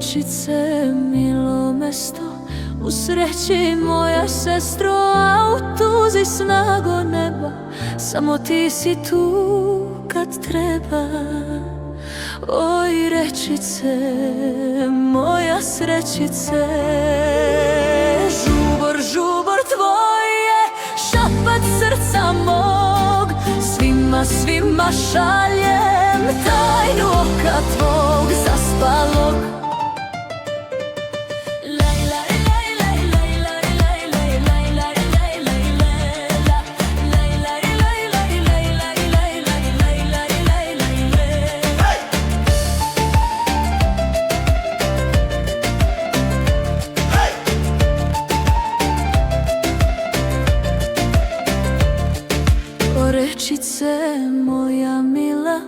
rečice, milo mesto, u sreći moja sestro, a u tuzi snago neba, samo ti si tu kad treba. Oj rečice, moja srećice, žubor, žubor tvoj je šapat srca mog, svima, svima šaljem tajnu oka tvog zaspalog. Rečice moja mila,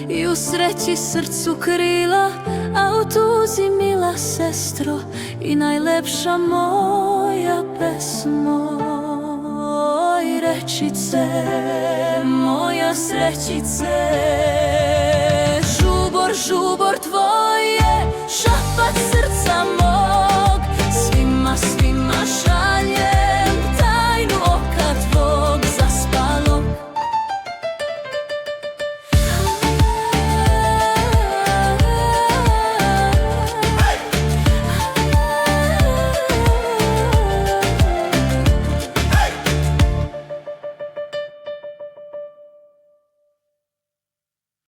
i u sreći srcu krila, a u tuzi mila sestro, i najlepša moja pesmo. Oj rečice, moja srećice, žubor, žubor tvoj je šapat srca moja.